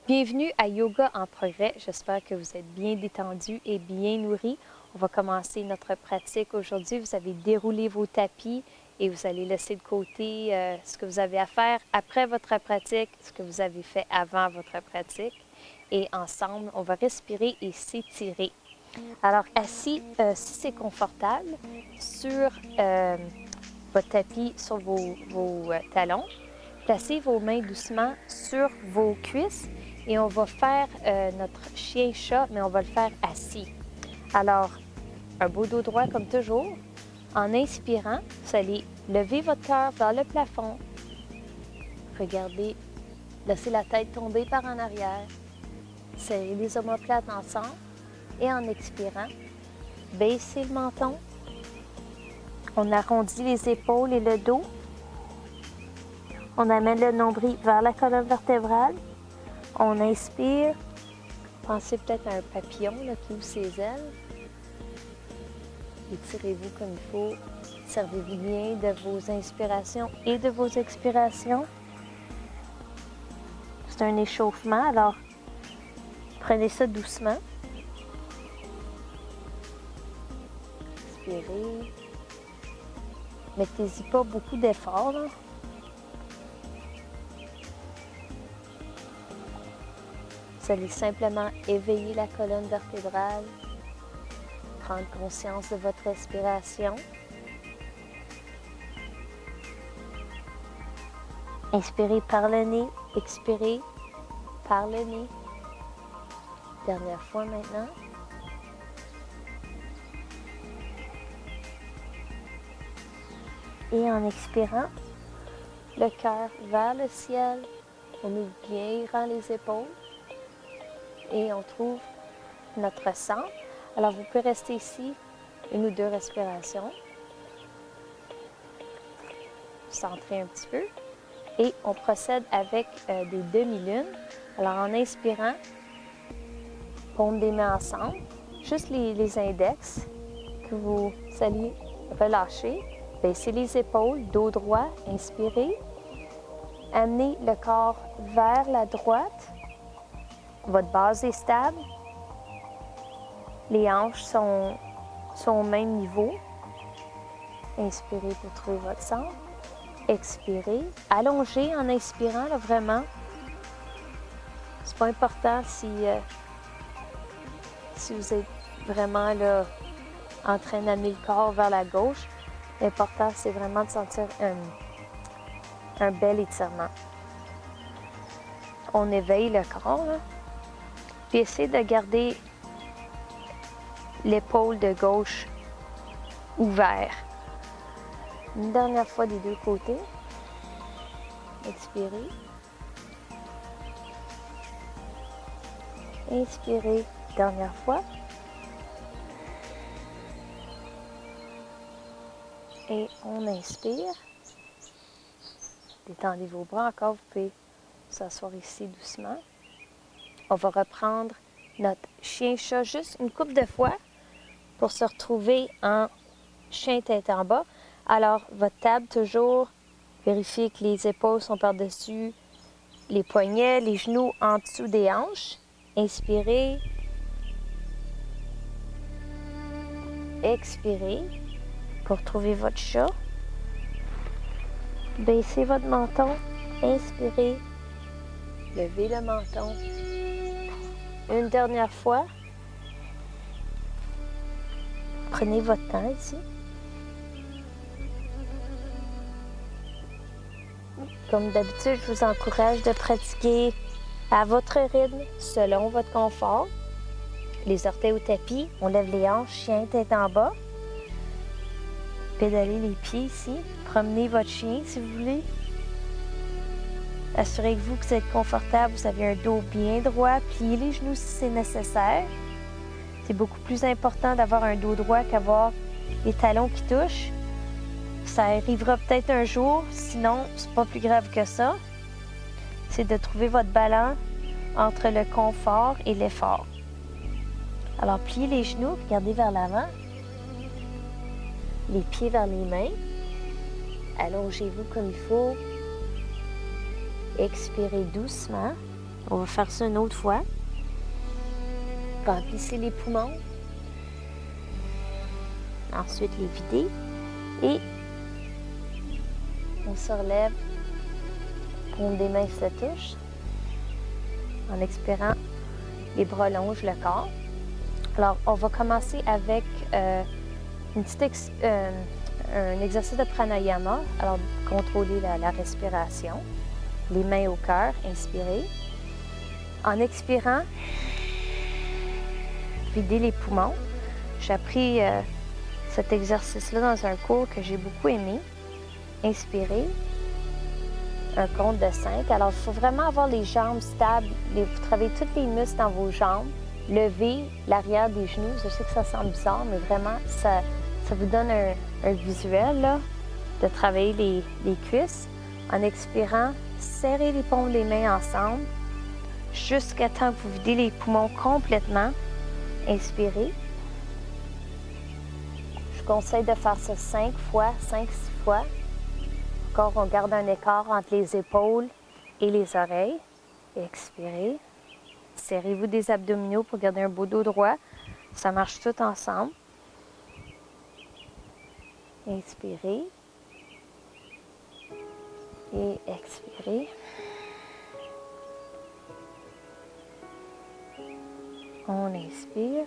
Bienvenue à Yoga en progrès. J'espère que vous êtes bien détendu et bien nourri. On va commencer notre pratique aujourd'hui. Vous avez déroulé vos tapis et vous allez laisser de côté ce que vous avez à faire après votre pratique, ce que vous avez fait avant votre pratique. Et ensemble, on va respirer et s'étirer. Alors, assis, si c'est confortable, sur votre tapis, sur vos talons, placez vos mains doucement sur vos cuisses et on va faire notre chien-chat, mais on va le faire assis. Alors, un beau dos droit comme toujours. En inspirant, vous allez lever votre cœur vers le plafond. Regardez, laissez la tête tomber par en arrière. Serrez les omoplates ensemble. Et en expirant, baissez le menton. On arrondit les épaules et le dos. On amène le nombril vers la colonne vertébrale. On inspire. Pensez peut-être à un papillon là, qui ouvre ses ailes. Étirez-vous comme il faut. Servez-vous bien de vos inspirations et de vos expirations. C'est un échauffement, alors prenez ça doucement. Inspirez. Mettez-y pas beaucoup d'effort. Vous allez simplement éveiller la colonne vertébrale, prendre conscience de votre respiration. Inspirez par le nez, expirez par le nez. Dernière fois maintenant. Et en expirant, le cœur vers le ciel, on ouvre bien grand les épaules et on trouve notre centre. Alors vous pouvez rester ici une ou deux respirations. Centrez un petit peu. Et on procède avec des demi-lunes. Alors en inspirant, paume des mains ensemble, juste les index que vous allez relâcher. Baissez les épaules, dos droit, inspirez. Amenez le corps vers la droite. Votre base est stable. Les hanches sont au même niveau. Inspirez pour trouver votre centre. Expirez. Allongez en inspirant, là, vraiment. C'est pas important si vous êtes vraiment là, en train d'amener le corps vers la gauche. L'important, c'est vraiment de sentir un bel étirement. On éveille le corps, là. Puis essayez de garder l'épaule de gauche ouverte. Une dernière fois des deux côtés. Expirez. Inspirez. Dernière fois. Et on inspire. Détendez vos bras encore. Vous pouvez vous asseoir ici doucement. On va reprendre notre chien-chat juste une couple de fois pour se retrouver en chien tête en bas. Alors, votre table, toujours, vérifiez que les épaules sont par-dessus les poignets, les genoux en dessous des hanches. Inspirez. Expirez pour trouver votre chat. Baissez votre menton. Inspirez. Levez le menton. Une dernière fois. Prenez votre temps ici. Comme d'habitude, je vous encourage de pratiquer à votre rythme, selon votre confort. Les orteils au tapis, on lève les hanches, chien tête en bas. Pédalez les pieds ici. Promenez votre chien si vous voulez. Assurez-vous que vous êtes confortable, vous avez un dos bien droit. Pliez les genoux si c'est nécessaire. C'est beaucoup plus important d'avoir un dos droit qu'avoir les talons qui touchent. Ça arrivera peut-être un jour, sinon c'est pas plus grave que ça. C'est de trouver votre balance entre le confort et l'effort. Alors pliez les genoux, regardez vers l'avant. Les pieds vers les mains. Allongez-vous comme il faut. Expirez doucement. On va faire ça une autre fois. Remplissez les poumons. Ensuite, les vider. Et on se relève. Paume des mains se touchent. En expirant, les bras longent le corps. Alors, on va commencer avec un exercice de pranayama. Alors, contrôler la respiration. Les mains au cœur, inspirez. En expirant, videz les poumons. J'ai appris cet exercice-là dans un cours que j'ai beaucoup aimé. Inspirez. Un compte de 5. Alors, il faut vraiment avoir les jambes stables. Vous travaillez tous les muscles dans vos jambes. Levez l'arrière des genoux. Je sais que ça semble bizarre, mais vraiment, ça vous donne un visuel là, de travailler les cuisses. En expirant, serrez les paumes des mains ensemble jusqu'à temps que vous videz les poumons complètement. Inspirez. Je conseille de faire ça 5 fois, 5-6 fois. Encore, on garde un écart entre les épaules et les oreilles. Expirez. Serrez-vous des abdominaux pour garder un beau dos droit. Ça marche tout ensemble. Inspirez. Et expirez. On inspire.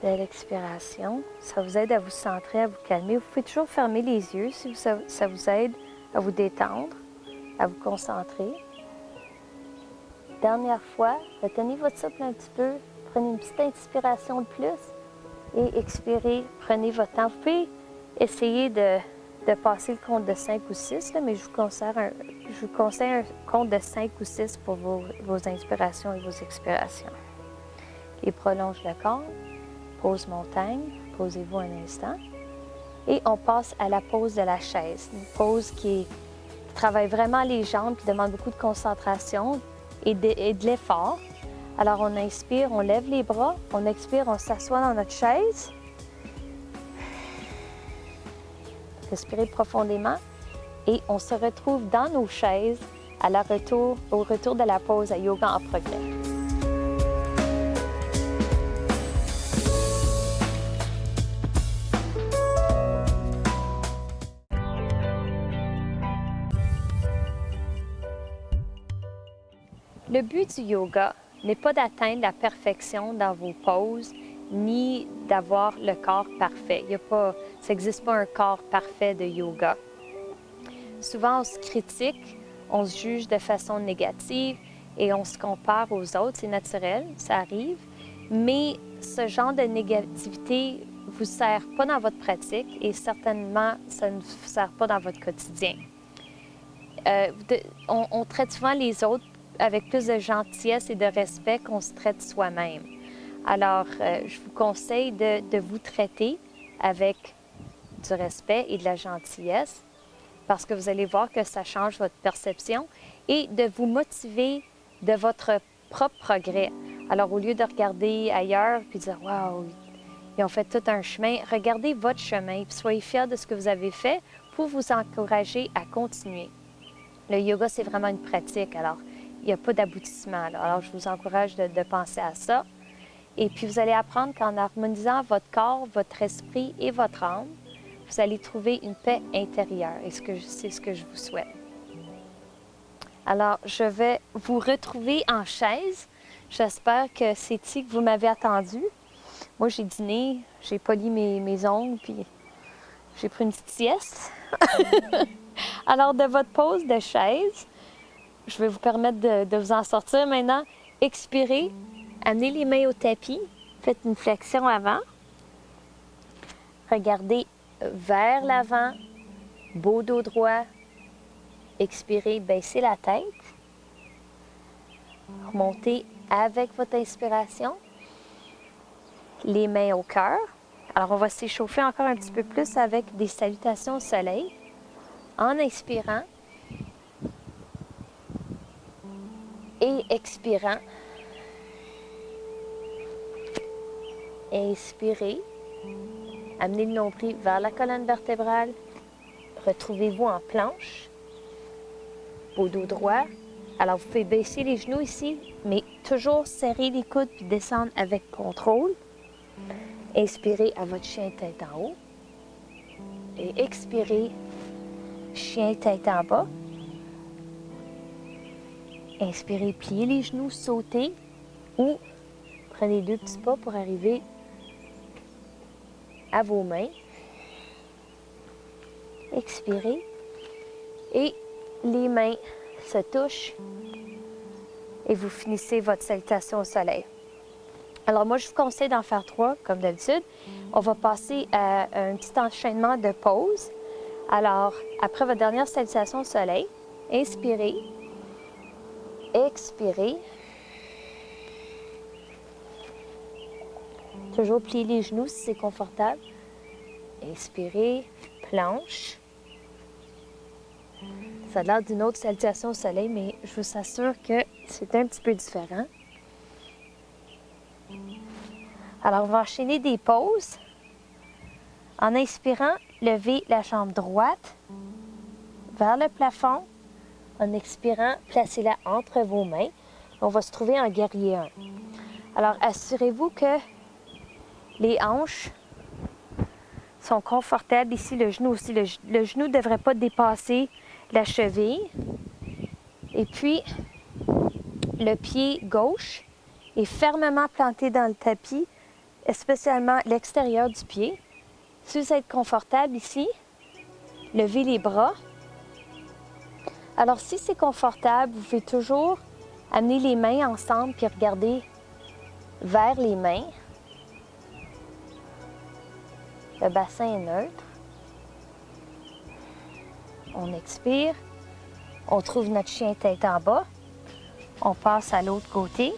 Belle expiration. Ça vous aide à vous centrer, à vous calmer. Vous pouvez toujours fermer les yeux si ça vous aide à vous détendre, à vous concentrer. Dernière fois, retenez votre souffle un petit peu. Prenez une petite inspiration de plus et expirez. Prenez votre temps. Vous pouvez essayer de passer le compte de 5 ou 6, là, mais je vous conseille un compte de 5 ou 6 pour vos inspirations et vos expirations. Et prolonge le corps. Pose montagne, posez-vous un instant. Et on passe à la pose de la chaise. Une pose qui travaille vraiment les jambes, qui demande beaucoup de concentration et de l'effort. Alors on inspire, on lève les bras, on expire, on s'assoit dans notre chaise. Respirez profondément et on se retrouve dans nos chaises au retour de la pause à yoga en progrès. Le but du yoga n'est pas d'atteindre la perfection dans vos poses, ni d'avoir le corps parfait. Ça n'existe pas un corps parfait de yoga. Souvent, on se critique, on se juge de façon négative et on se compare aux autres. C'est naturel, ça arrive. Mais ce genre de négativité ne vous sert pas dans votre pratique et certainement, ça ne vous sert pas dans votre quotidien. On traite souvent les autres avec plus de gentillesse et de respect qu'on se traite soi-même. Alors, je vous conseille de vous traiter avec du respect et de la gentillesse parce que vous allez voir que ça change votre perception et de vous motiver de votre propre progrès. Alors, au lieu de regarder ailleurs puis de dire « Wow, ils ont fait tout un chemin », regardez votre chemin et soyez fiers de ce que vous avez fait pour vous encourager à continuer. Le yoga, c'est vraiment une pratique, alors il n'y a pas d'aboutissement. Alors, je vous encourage de penser à ça. Et puis, vous allez apprendre qu'en harmonisant votre corps, votre esprit et votre âme, vous allez trouver une paix intérieure. Et c'est ce que je vous souhaite. Alors, je vais vous retrouver en chaise. J'espère que c'est ici que vous m'avez attendu. Moi, j'ai dîné, j'ai poli mes ongles, puis j'ai pris une petite sieste. Alors, de votre pose de chaise, je vais vous permettre de vous en sortir maintenant. Expirez, amenez les mains au tapis, faites une flexion avant. Regardez vers l'avant, beau dos droit. Expirez, baissez la tête. Remontez avec votre inspiration. Les mains au cœur. Alors, on va s'échauffer encore un petit peu plus avec des salutations au soleil. En inspirant et expirant. Inspirez. Amenez le nombril vers la colonne vertébrale. Retrouvez-vous en planche, au dos droit. Alors, vous pouvez baisser les genoux ici, mais toujours serrer les coudes puis descendre avec contrôle. Inspirez à votre chien tête en haut. Et expirez, chien tête en bas. Inspirez, pliez les genoux, sautez ou prenez 2 petits pas pour arriver à vos mains. Expirez et les mains se touchent et vous finissez votre salutation au soleil. Alors moi, je vous conseille d'en faire 3 comme d'habitude. On va passer à un petit enchaînement de pauses. Alors, après votre dernière salutation au soleil, inspirez. Expirez. Toujours plier les genoux si c'est confortable. Inspirez, planche. Ça a l'air d'une autre salutation au soleil, mais je vous assure que c'est un petit peu différent. Alors, on va enchaîner des pauses. En inspirant, levez la jambe droite vers le plafond. En expirant, placez-la entre vos mains. On va se trouver en guerrier 1. Alors, assurez-vous que les hanches sont confortables. Ici, le genou aussi. Le genou ne devrait pas dépasser la cheville. Et puis, le pied gauche est fermement planté dans le tapis, spécialement l'extérieur du pied. Si vous êtes confortable ici, levez les bras. Alors, si c'est confortable, vous pouvez toujours amener les mains ensemble puis regarder vers les mains. Le bassin est neutre. On expire. On trouve notre chien tête en bas. On passe à l'autre côté.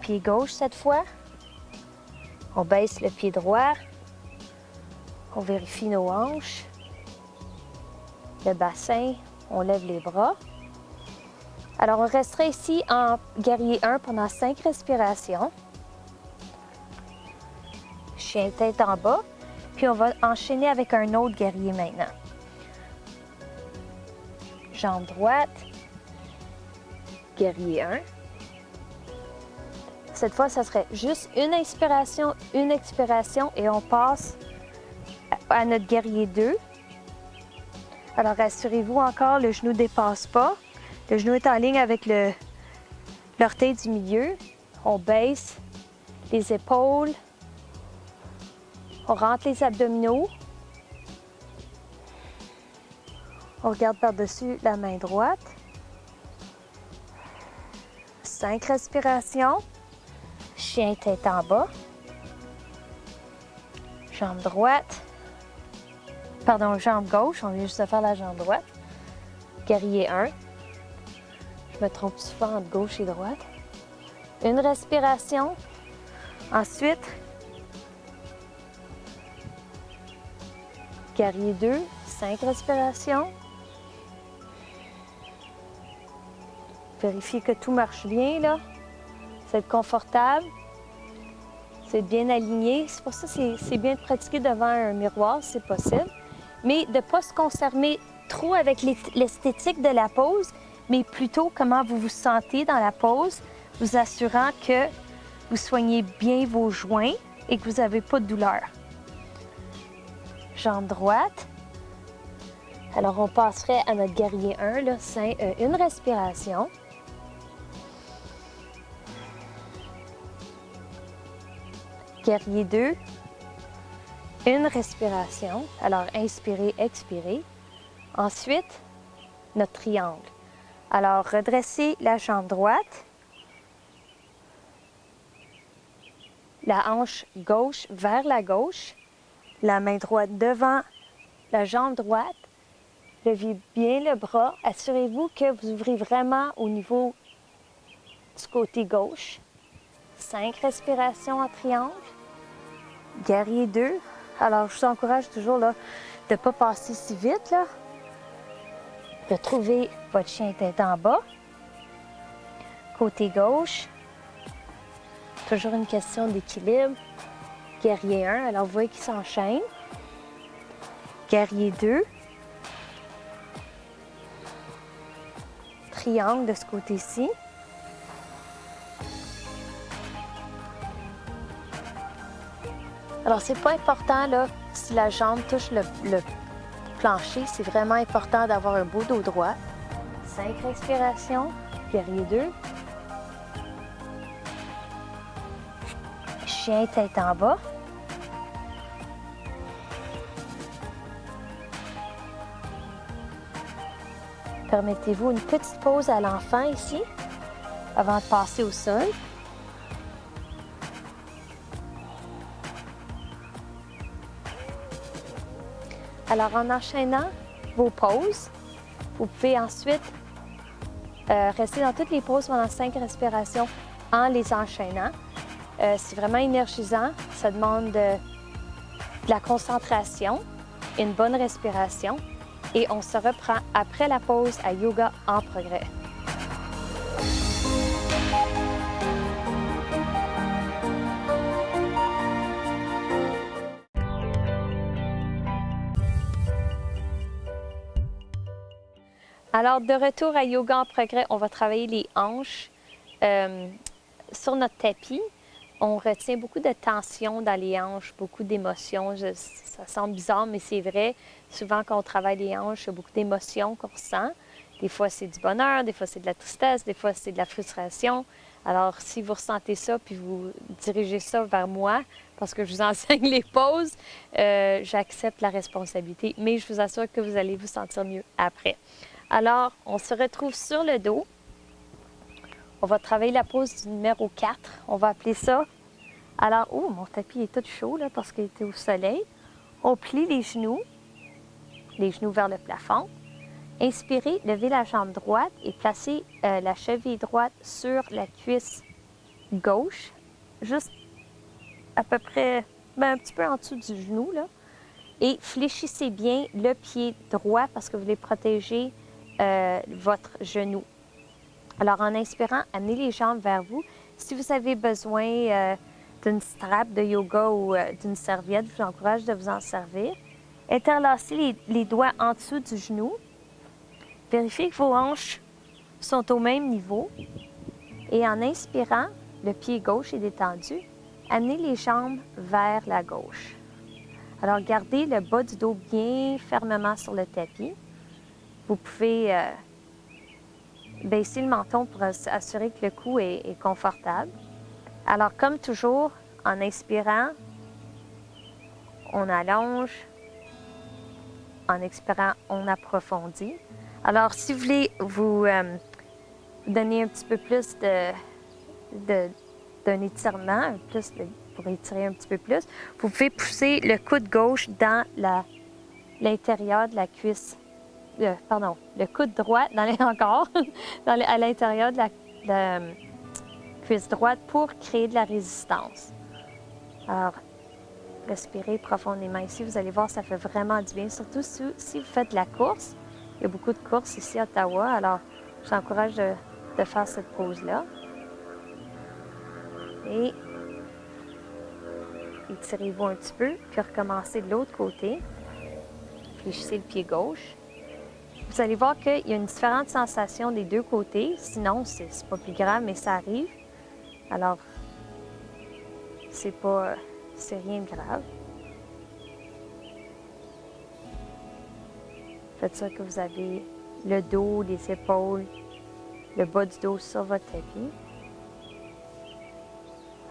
Pied gauche cette fois. On baisse le pied droit. On vérifie nos hanches. Le bassin, on lève les bras. Alors, on restera ici en guerrier 1 pendant 5 respirations. Chien tête en bas. Puis, on va enchaîner avec un autre guerrier maintenant. Jambe droite. Guerrier 1. Cette fois, ça serait juste une inspiration, une expiration et on passe à notre guerrier 2. Alors, assurez-vous encore, le genou ne dépasse pas. Le genou est en ligne avec l'orteil du milieu. On baisse les épaules. On rentre les abdominaux. On regarde par-dessus la main droite. 5 respirations. Chien tête en bas. Jambe droite. Pardon, jambe gauche. On vient juste de faire la jambe droite. Guerrier 1. Je me trompe souvent entre gauche et droite. Une respiration. Ensuite, guerrier 2. 5 respirations. Vérifiez que tout marche bien, là. C'est confortable. C'est bien aligné. C'est pour ça que c'est bien de pratiquer devant un miroir, si c'est possible. Mais de ne pas se concerner trop avec l'esthétique de la pose, mais plutôt comment vous vous sentez dans la pose, vous assurant que vous soignez bien vos joints et que vous n'avez pas de douleur. Jambe droite. Alors, on passerait à notre guerrier 1, là, une respiration. Guerrier 2, une respiration. Alors, inspirez, expirez. Ensuite, notre triangle. Alors, redressez la jambe droite. La hanche gauche vers la gauche. La main droite devant la jambe droite. Levez bien le bras. Assurez-vous que vous ouvrez vraiment au niveau du côté gauche. 5 respirations en triangle. Guerrier 2. Alors, je vous encourage toujours là, de ne pas passer si vite. Là. Retrouvez votre chien tête en bas. Côté gauche. Toujours une question d'équilibre. Guerrier 1. Alors, vous voyez qu'il s'enchaîne. Guerrier 2. Triangle de ce côté-ci. Alors, c'est pas important là, si la jambe touche le plancher. C'est vraiment important d'avoir un beau dos droit. 5 respirations. Guerrier 2. Chien tête en bas. Permettez-vous une petite pause à l'enfant ici, avant de passer au sol. Alors, en enchaînant vos pauses, vous pouvez ensuite rester dans toutes les pauses pendant 5 respirations en les enchaînant. C'est vraiment énergisant. Ça demande de la concentration, une bonne respiration. Et on se reprend après la pause à Yoga en progrès. Alors, de retour à Yoga en progrès, on va travailler les hanches sur notre tapis. On retient beaucoup de tension dans les hanches, beaucoup d'émotions. Ça semble bizarre, mais c'est vrai. Souvent, quand on travaille les hanches, il y a beaucoup d'émotions qu'on ressent. Des fois, c'est du bonheur, des fois, c'est de la tristesse, des fois, c'est de la frustration. Alors, si vous ressentez ça, puis vous dirigez ça vers moi, parce que je vous enseigne les pauses, j'accepte la responsabilité, mais je vous assure que vous allez vous sentir mieux après. Alors, on se retrouve sur le dos. On va travailler la pose du numéro 4. On va appeler ça. Alors, oh, mon tapis est tout chaud là, parce qu'il était au soleil. On plie les genoux vers le plafond. Inspirez, levez la jambe droite et placez la cheville droite sur la cuisse gauche, juste à peu près, un petit peu en dessous du genou, là. Et fléchissez bien le pied droit parce que vous voulez protéger votre genou. Alors, en inspirant, amenez les jambes vers vous. Si vous avez besoin d'une strap de yoga ou d'une serviette, je vous encourage de vous en servir. Interlacez les doigts en dessous du genou. Vérifiez que vos hanches sont au même niveau. Et en inspirant, le pied gauche est détendu. Amenez les jambes vers la gauche. Alors, gardez le bas du dos bien fermement sur le tapis. Vous pouvez baisser le menton pour assurer que le cou est confortable. Alors, comme toujours, en inspirant, on allonge. En expirant, on approfondit. Alors, si vous voulez vous donner un petit peu plus d'un étirement, pour étirer un petit peu plus, vous pouvez pousser le coude gauche dans l'intérieur de la cuisse. Le coude droit à l'intérieur de la cuisse droite pour créer de la résistance. Alors, respirez profondément ici. Vous allez voir, ça fait vraiment du bien, surtout si vous faites de la course. Il y a beaucoup de courses ici à Ottawa, alors je vous encourage de faire cette pause-là. Et étirez-vous un petit peu, puis recommencez de l'autre côté. Fléchissez le pied gauche. Vous allez voir qu'il y a une différente sensation des deux côtés. Sinon, c'est pas plus grave, mais ça arrive. Alors, c'est rien de grave. Faites ça que vous avez le dos, les épaules, le bas du dos sur votre tapis.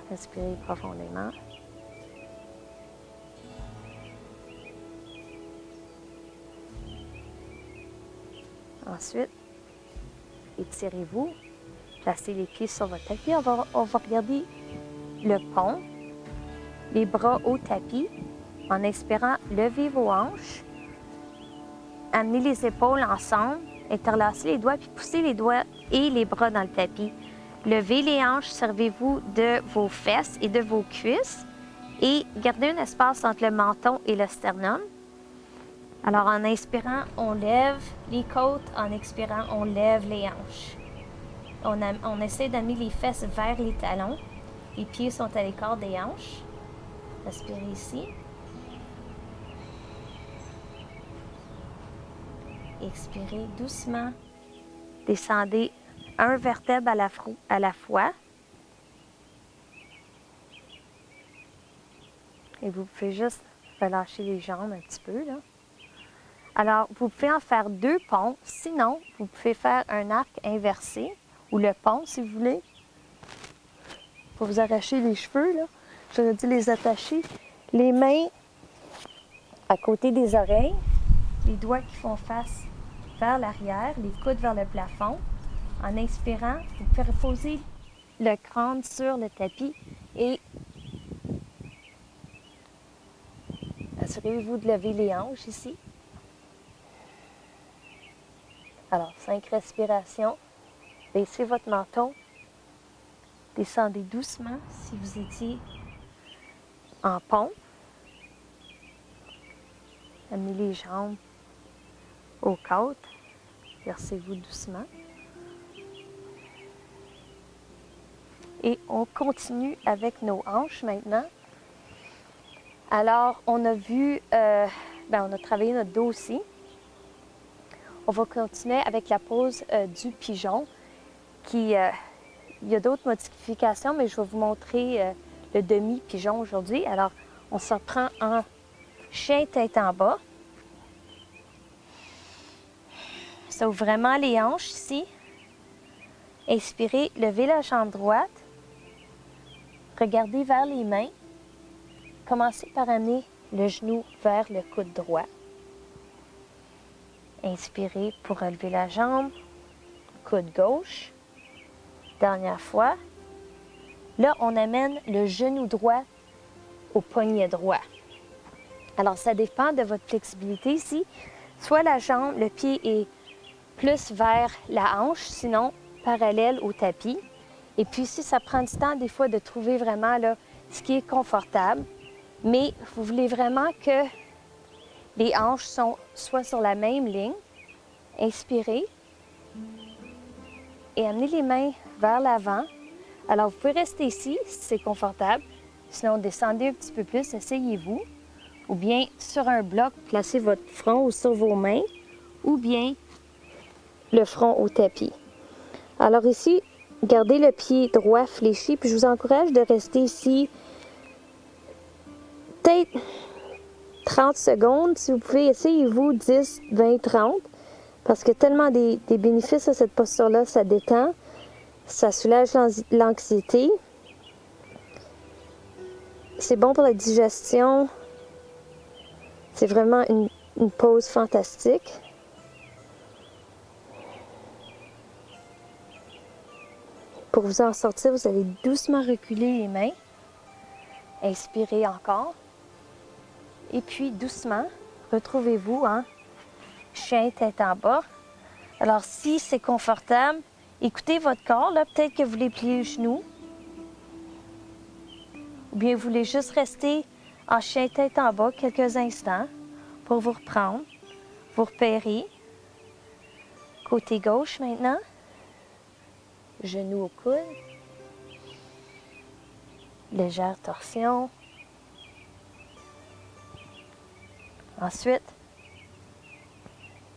Respirez profondément. Ensuite, étirez-vous, placez les pieds sur votre tapis. On va regarder le pont, les bras au tapis. En inspirant, levez vos hanches, amenez les épaules ensemble, interlacez les doigts, puis poussez les doigts et les bras dans le tapis. Levez les hanches, servez-vous de vos fesses et de vos cuisses et gardez un espace entre le menton et le sternum. Alors, en inspirant, on lève les côtes. En expirant, on lève les hanches. On essaie d'amener les fesses vers les talons. Les pieds sont à l'écart des hanches. Respirez ici. Expirez doucement. Descendez un vertèbre à la fois. Et vous pouvez juste relâcher les jambes un petit peu, là. Alors, vous pouvez en faire 2 ponts. Sinon, vous pouvez faire un arc inversé ou le pont, si vous voulez. Pour vous arracher les cheveux, là. J'aurais dû les attacher. Les mains à côté des oreilles. Les doigts qui font face vers l'arrière. Les coudes vers le plafond. En inspirant, vous pouvez reposer le crâne sur le tapis et assurez-vous de lever les hanches ici. Alors, 5 respirations. Baissez votre menton. Descendez doucement si vous étiez en pont. Amenez les jambes aux côtes. Versez-vous doucement. Et on continue avec nos hanches maintenant. Alors, on a vu, on a travaillé notre dos aussi. On va continuer avec la pose du pigeon. Il y a d'autres modifications, mais je vais vous montrer le demi-pigeon aujourd'hui. Alors, on se reprend en chien tête en bas. Ça ouvre vraiment les hanches ici. Inspirez, levez la jambe droite. Regardez vers les mains. Commencez par amener le genou vers le coude droit. Inspirez pour relever la jambe. Coude gauche. Dernière fois. Là, on amène le genou droit au poignet droit. Alors, ça dépend de votre flexibilité ici. Soit la jambe, le pied est plus vers la hanche, sinon parallèle au tapis. Et puis ici, ça prend du temps des fois de trouver vraiment là, ce qui est confortable. Mais vous voulez vraiment que les hanches soient sur la même ligne. Inspirez. Et amenez les mains vers l'avant. Alors, vous pouvez rester ici si c'est confortable. Sinon, descendez un petit peu plus, asseyez-vous. Ou bien, sur un bloc, placez votre front sur vos mains. Ou bien, le front au tapis. Alors ici, gardez le pied droit fléchi. Puis je vous encourage de rester ici peut-être 30 secondes. Si vous pouvez, essayez-vous 10, 20, 30. Parce que tellement des bénéfices à cette posture-là, ça détend. Ça soulage l'anxiété. C'est bon pour la digestion. C'est vraiment une pause fantastique. Pour vous en sortir, vous allez doucement reculer les mains. Inspirez encore. Et puis, doucement, retrouvez-vous en chien tête en bas. Alors, si c'est confortable, écoutez votre corps. Là, peut-être que vous voulez plier le genou. Ou bien vous voulez juste rester en chien tête en bas quelques instants pour vous reprendre, vous repérer. Côté gauche maintenant. Genou au coude. Légère torsion. Ensuite,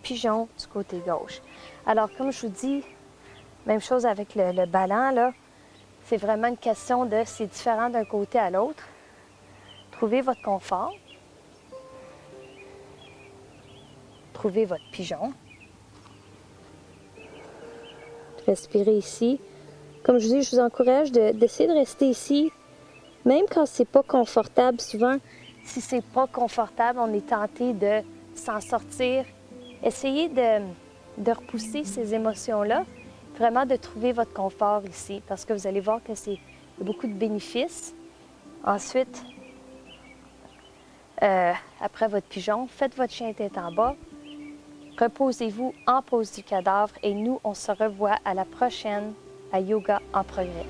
pigeon du côté gauche. Alors, comme je vous dis, même chose avec le ballon, là. C'est vraiment une question de, c'est différent d'un côté à l'autre. Trouvez votre confort. Trouvez votre pigeon. Respirez ici. Comme je vous dis, je vous encourage d'essayer de rester ici, même quand c'est pas confortable. Souvent, si c'est pas confortable, on est tenté de s'en sortir. Essayez de repousser ces émotions-là, vraiment de trouver votre confort ici, parce que vous allez voir que il y a beaucoup de bénéfices. Ensuite, après votre pigeon, faites votre chien tête en bas. Reposez-vous en pose du cadavre et nous, on se revoit à la prochaine à Yoga en progrès.